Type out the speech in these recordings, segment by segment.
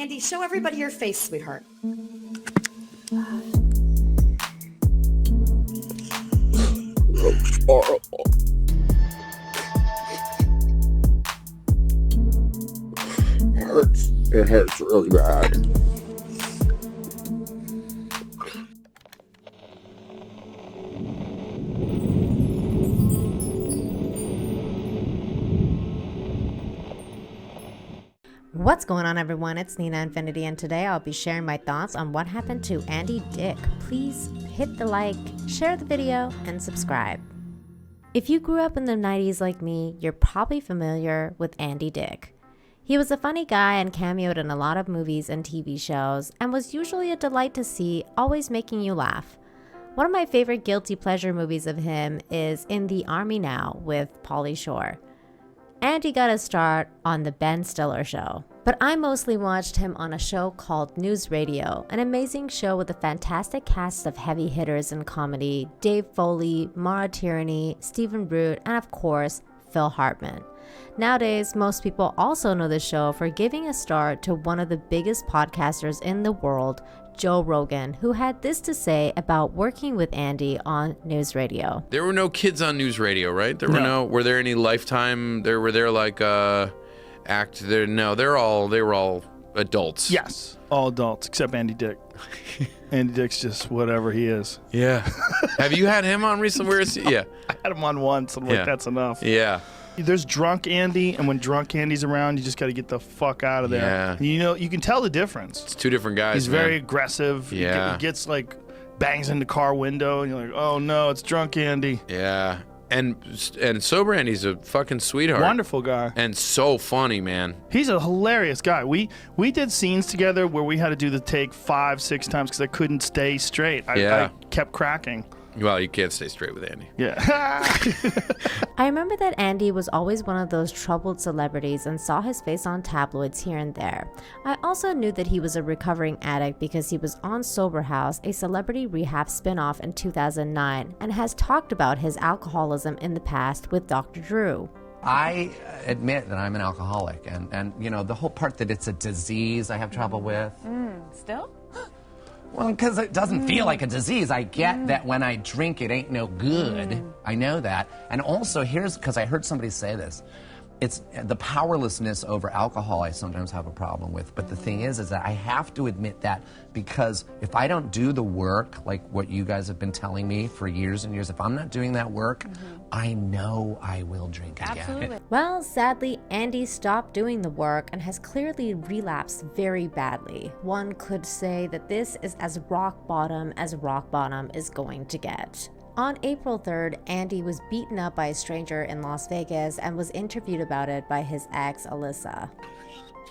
Andy, show everybody your face, sweetheart. It's horrible. It hurts really bad. What's going on, everyone? It's Nina Infinity, and today I'll be sharing my thoughts on what happened to Andy Dick. Please hit the like, share the video, and subscribe. If you grew up in the 90s like me, you're probably familiar with Andy Dick. He was a funny guy and cameoed in a lot of movies and TV shows, and was usually a delight to see, always making you laugh. One of my favorite guilty pleasure movies of him is In the Army Now with Pauly Shore. Andy got his start on The Ben Stiller Show, but I mostly watched him on a show called News Radio, an amazing show with a fantastic cast of heavy hitters in comedy: Dave Foley, Mara Tierney, Stephen Root, and of course, Phil Hartman. Nowadays, most people also know the show for giving a start to one of the biggest podcasters in the world, Joe Rogan, who had this to say about working with Andy on News Radio. There were no kids on News Radio, right? Were there any Lifetime? They were all adults. Yes, all adults except Andy Dick. Andy Dick's just whatever he is. Yeah. Have you had him on recently? Yeah. I had him on once. I'm like, that's enough. Yeah. There's drunk Andy, and when drunk Andy's around, you just got to get the fuck out of there. Yeah. You know, you can tell the difference. It's two different guys. He's very aggressive. Yeah. He gets like bangs in the car window, and you're like, oh no, it's drunk Andy. Yeah. And sober Andy's a fucking sweetheart. Wonderful guy. And so funny, man. He's a hilarious guy. We did scenes together where we had to do the take 5-6 times because I couldn't stay straight. I kept cracking. Well, you can't stay straight with Andy. Yeah. I remember that Andy was always one of those troubled celebrities and saw his face on tabloids here and there. I also knew that he was a recovering addict because he was on Sober House, a celebrity rehab spinoff in 2009, and has talked about his alcoholism in the past with Dr. Drew. I admit that I'm an alcoholic, and you know, the whole part that it's a disease I have trouble with. Still? Well, because it doesn't feel like a disease. I get that when I drink, it ain't no good. I know that. And also, because I heard somebody say this, it's the powerlessness over alcohol I sometimes have a problem with. But the thing is that I have to admit that, because if I don't do the work, like what you guys have been telling me for years and years, if I'm not doing that work, I know I will drink again. Absolutely. Well, sadly, Andy stopped doing the work and has clearly relapsed very badly. One could say that this is as rock bottom is going to get. On April 3rd, Andy was beaten up by a stranger in Las Vegas and was interviewed about it by his ex, Alyssa.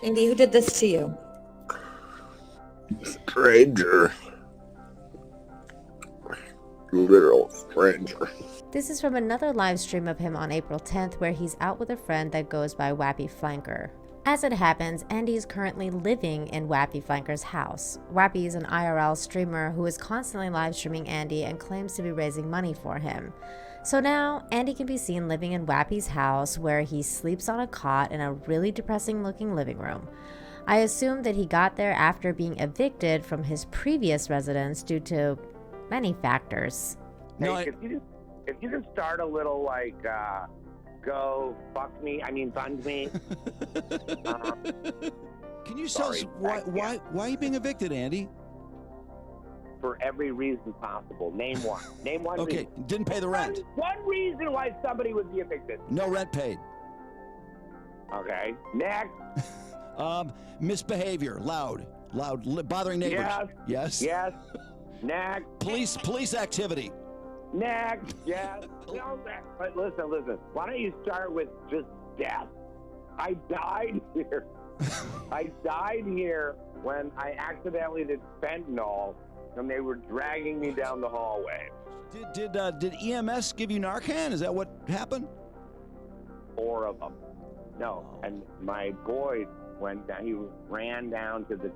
Andy, who did this to you? Stranger. Literal stranger. This is from another live stream of him on April 10th, where he's out with a friend that goes by Wappy Flanker. As it happens, Andy is currently living in Wappy Flanker's house. Wappy is an IRL streamer who is constantly live streaming Andy and claims to be raising money for him. So now, Andy can be seen living in Wappy's house, where he sleeps on a cot in a really depressing looking living room. I assume that he got there after being evicted from his previous residence due to many factors. Hey, if you can start a little like, go fuck me, fund me. Can you tell us why are you being evicted, Andy? For every reason possible. Name one. Name one Okay, reason. didn't pay the rent. One reason why somebody would be evicted. No rent paid. Okay. Next. Misbehavior, loud, bothering neighbors. Yes. Yes. Next. Police activity. Next. Yes. No, but listen. Why don't you start with just death? I died here. I died here when I accidentally did fentanyl, and they were dragging me down the hallway. Did EMS give you Narcan? Is that what happened? 4 of them. No, and my boy went down. He ran down to the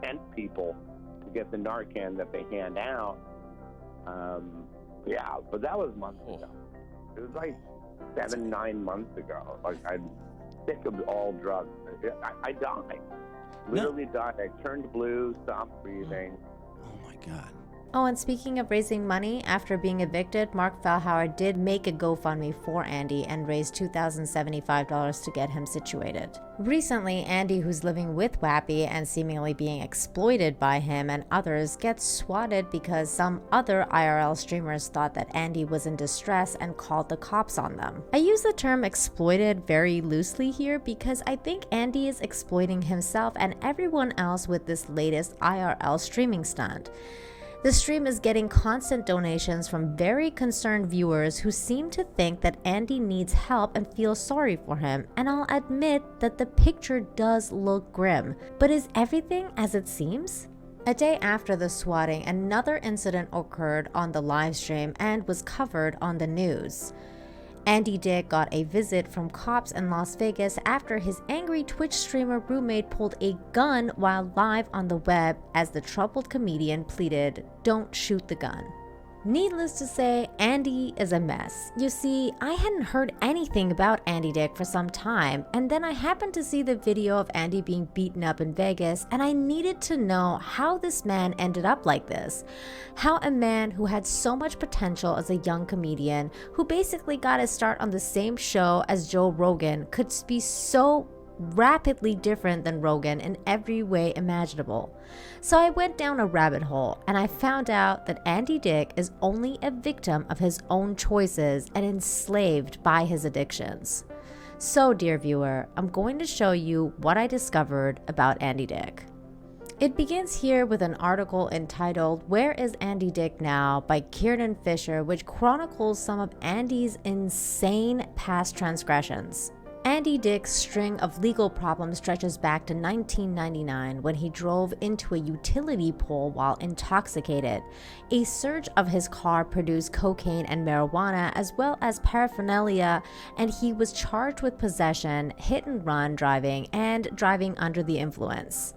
tent people to get the Narcan that they hand out. Yeah, but that was months ago. It was like 7-9 months ago. Like sick of all drugs. I died. Literally died. I turned blue, stopped breathing. Oh my God. Oh, and speaking of raising money, after being evicted, Mark Fellhauer did make a GoFundMe for Andy and raised $2,075 to get him situated. Recently, Andy, who's living with Wappy and seemingly being exploited by him and others, gets swatted because some other IRL streamers thought that Andy was in distress and called the cops on them. I use the term exploited very loosely here because I think Andy is exploiting himself and everyone else with this latest IRL streaming stunt. The stream is getting constant donations from very concerned viewers who seem to think that Andy needs help and feel sorry for him, and I'll admit that the picture does look grim. But is everything as it seems? A day after the swatting, another incident occurred on the live stream and was covered on the news. Andy Dick got a visit from cops in Las Vegas after his angry Twitch streamer roommate pulled a gun while live on the web as the troubled comedian pleaded, "Don't shoot the gun." Needless to say, Andy is a mess. You see, I hadn't heard anything about Andy Dick for some time, and then I happened to see the video of Andy being beaten up in Vegas, and I needed to know how this man ended up like this. How a man who had so much potential as a young comedian, who basically got his start on the same show as Joe Rogan, could be so rapidly different than Rogan in every way imaginable. So I went down a rabbit hole and I found out that Andy Dick is only a victim of his own choices and enslaved by his addictions. So, dear viewer, I'm going to show you what I discovered about Andy Dick. It begins here with an article entitled "Where is Andy Dick Now?" by Kieran Fisher, which chronicles some of Andy's insane past transgressions. Andy Dick's string of legal problems stretches back to 1999 when he drove into a utility pole while intoxicated. A search of his car produced cocaine and marijuana as well as paraphernalia, and he was charged with possession, hit and run driving, and driving under the influence.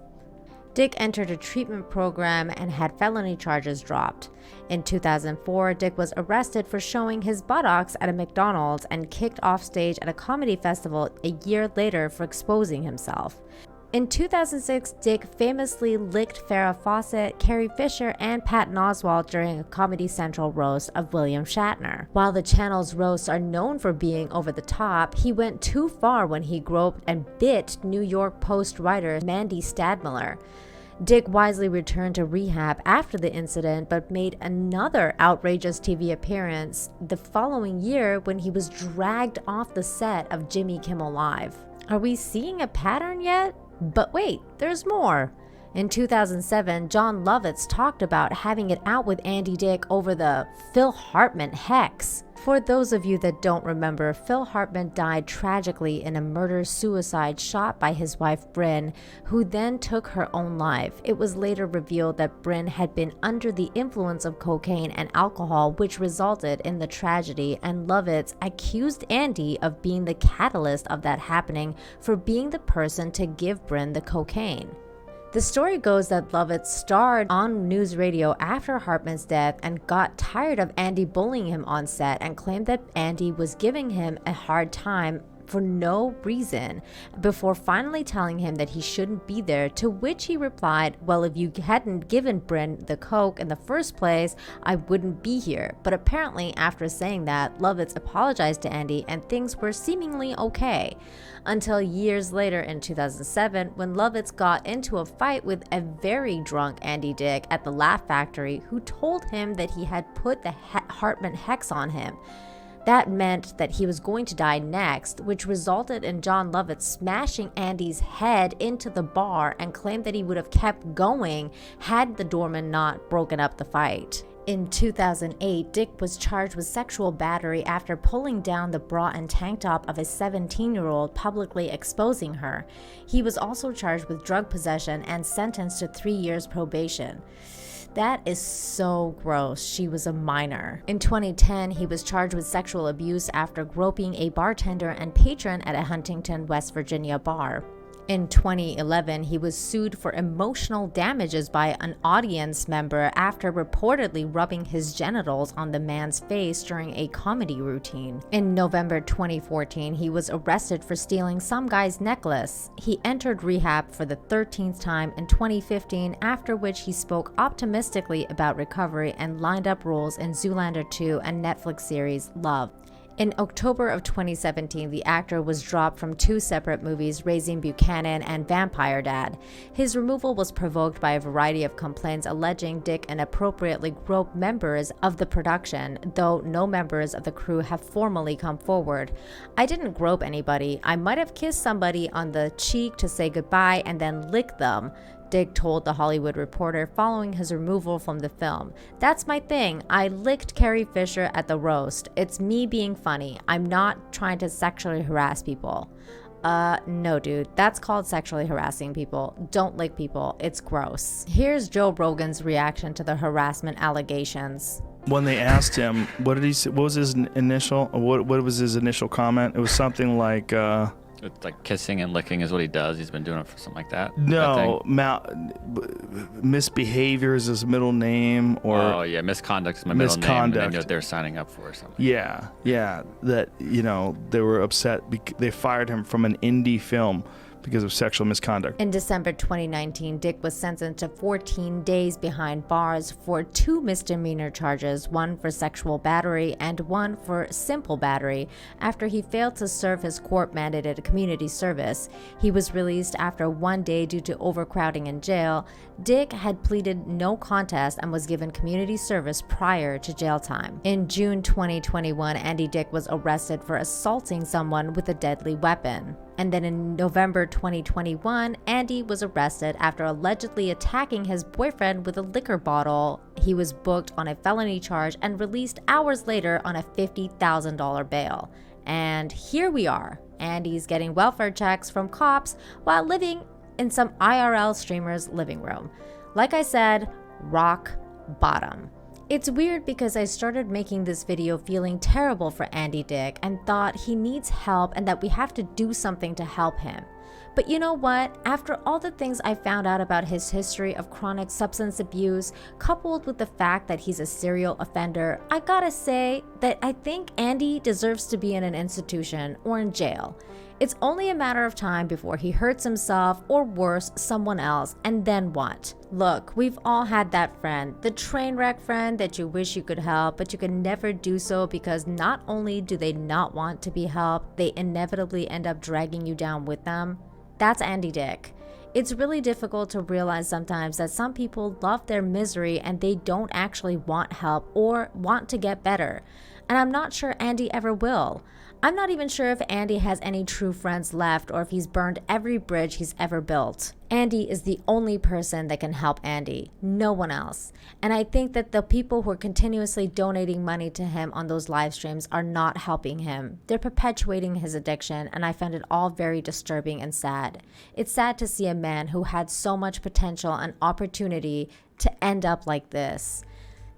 Dick entered a treatment program and had felony charges dropped. In 2004, Dick was arrested for showing his buttocks at a McDonald's and kicked off stage at a comedy festival a year later for exposing himself. In 2006, Dick famously licked Farrah Fawcett, Carrie Fisher, and Patton Oswalt during a Comedy Central roast of William Shatner. While the channel's roasts are known for being over the top, he went too far when he groped and bit New York Post writer Mandy Stadmiller. Dick wisely returned to rehab after the incident, but made another outrageous TV appearance the following year when he was dragged off the set of Jimmy Kimmel Live. Are we seeing a pattern yet? But wait, there's more. In 2007, Jon Lovitz talked about having it out with Andy Dick over the Hartman Hex. For those of you that don't remember, Phil Hartman died tragically in a murder-suicide shot by his wife Bryn, who then took her own life. It was later revealed that Bryn had been under the influence of cocaine and alcohol, which resulted in the tragedy, and Lovitz accused Andy of being the catalyst of that happening for being the person to give Bryn the cocaine. The story goes that Lovitz starred on news radio after Hartman's death and got tired of Andy bullying him on set and claimed that Andy was giving him a hard time for no reason before finally telling him that he shouldn't be there, to which he replied, "Well, if you hadn't given Bryn the coke in the first place, I wouldn't be here." But apparently after saying that, Lovitz apologized to Andy and things were seemingly okay. Until years later in 2007 when Lovitz got into a fight with a very drunk Andy Dick at the Laugh Factory, who told him that he had put the Hartman Hex on him. That meant that he was going to die next, which resulted in Jon Lovitz smashing Andy's head into the bar and claimed that he would have kept going had the doorman not broken up the fight. In 2008, Dick was charged with sexual battery after pulling down the bra and tank top of a 17-year-old, publicly exposing her. He was also charged with drug possession and sentenced to 3 years probation. That is so gross. She was a minor. In 2010, he was charged with sexual abuse after groping a bartender and patron at a Huntington, West Virginia bar. In 2011, he was sued for emotional damages by an audience member after reportedly rubbing his genitals on the man's face during a comedy routine. In November 2014, he was arrested for stealing some guy's necklace. He entered rehab for the 13th time in 2015, after which he spoke optimistically about recovery and lined up roles in Zoolander 2 and Netflix series Love. In October of 2017, the actor was dropped from 2 separate movies, Raising Buchanan and Vampire Dad. His removal was provoked by a variety of complaints alleging Dick inappropriately groped members of the production, though no members of the crew have formally come forward. "I didn't grope anybody. I might have kissed somebody on the cheek to say goodbye and then licked them," Dick told The Hollywood Reporter following his removal from the film. "That's my thing. I licked Carrie Fisher at the roast. It's me being funny. I'm not trying to sexually harass people." No, dude. That's called sexually harassing people. Don't lick people. It's gross. Here's Joe Rogan's reaction to the harassment allegations. When they asked him, what did he say? What was his initial? What was his initial comment? It was something like, It's like kissing and licking is what he does. He's been doing it for something like that. No, misbehavior is his middle name, or oh yeah, misconduct is my middle name. And they know what they're signing up for or something. Yeah, that they were upset. They fired him from an indie film because of sexual misconduct. In December 2019, Dick was sentenced to 14 days behind bars for 2 misdemeanor charges, one for sexual battery and one for simple battery, after he failed to serve his court-mandated community service. He was released after 1 day due to overcrowding in jail. Dick had pleaded no contest and was given community service prior to jail time. In June 2021, Andy Dick was arrested for assaulting someone with a deadly weapon. And then in November 2021, Andy was arrested after allegedly attacking his boyfriend with a liquor bottle. He was booked on a felony charge and released hours later on a $50,000 bail. And here we are. Andy's getting welfare checks from cops while living in some IRL streamer's living room. Like I said, rock bottom. It's weird because I started making this video feeling terrible for Andy Dick and thought he needs help and that we have to do something to help him. But you know what? After all the things I found out about his history of chronic substance abuse, coupled with the fact that he's a serial offender, I gotta say that I think Andy deserves to be in an institution or in jail. It's only a matter of time before he hurts himself or worse, someone else, and then what? Look, we've all had that friend, the train wreck friend that you wish you could help, but you can never do so because not only do they not want to be helped, they inevitably end up dragging you down with them. That's Andy Dick. It's really difficult to realize sometimes that some people love their misery and they don't actually want help or want to get better. And I'm not sure Andy ever will. I'm not even sure if Andy has any true friends left or if he's burned every bridge he's ever built. Andy is the only person that can help Andy, no one else. And I think that the people who are continuously donating money to him on those live streams are not helping him. They're perpetuating his addiction, and I find it all very disturbing and sad. It's sad to see a man who had so much potential and opportunity to end up like this.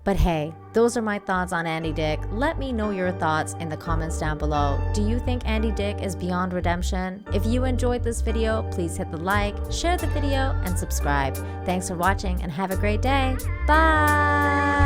But hey, those are my thoughts on Andy Dick. Let me know your thoughts in the comments down below. Do you think Andy Dick is beyond redemption? If you enjoyed this video, please hit the like, share the video, and subscribe. Thanks for watching and have a great day. Bye!